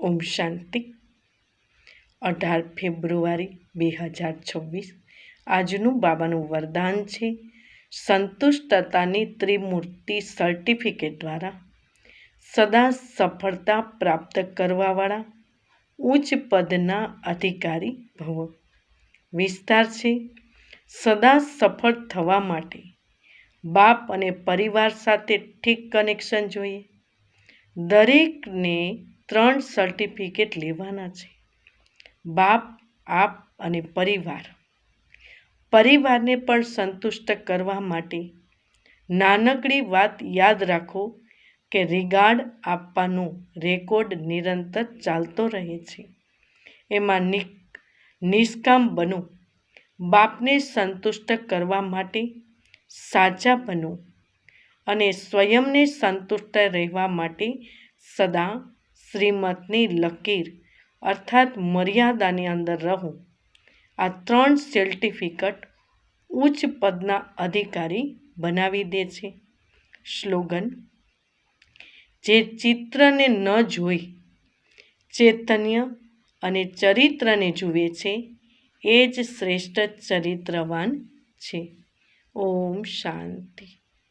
ઓમ શાંતિ. 18 ફેબ્રુઆરી 2026 આજનું બાબાનું વરદાન છે. સંતુષ્ટતાની ત્રિમૂર્તિ સર્ટિફિકેટ દ્વારા સદા સફળતા પ્રાપ્ત કરવાવાળા ઉચ્ચ પદના અધિકારી ભવ. વિસ્તાર છે. સદા સફળ થવા માટે બાપ અને પરિવાર સાથે ઠીક કનેક્શન જોઈએ. દરેકને 3 સર્ટિફિકેટ લેવાના છે: બાપ, આપ અને પરિવાર. પરિવારને પણ સંતુષ્ટ કરવા માટે નાનકડી વાત યાદ રાખો કે રિગાર્ડ આપવાનો રેકોર્ડ નિરંતર ચાલતો રહે છે. એમાં નિષ્કામ બનો. બાપને સંતુષ્ટ કરવા માટે સાચા બનો અને સ્વયંને સંતુષ્ટ રહેવા માટે સદા શ્રીમતની લકીર અર્થાત મર્યાદાની અંદર રહો. આ 3 સર્ટિફિકેટ ઉચ્ચ પદના અધિકારી બનાવી દે છે. સ્લોગન: જે ચિત્રને ન જોઈ ચૈતન્ય અને ચરિત્રને જુએ છે એ જ શ્રેષ્ઠ ચરિત્રવાન છે. ઓમ શાંતિ.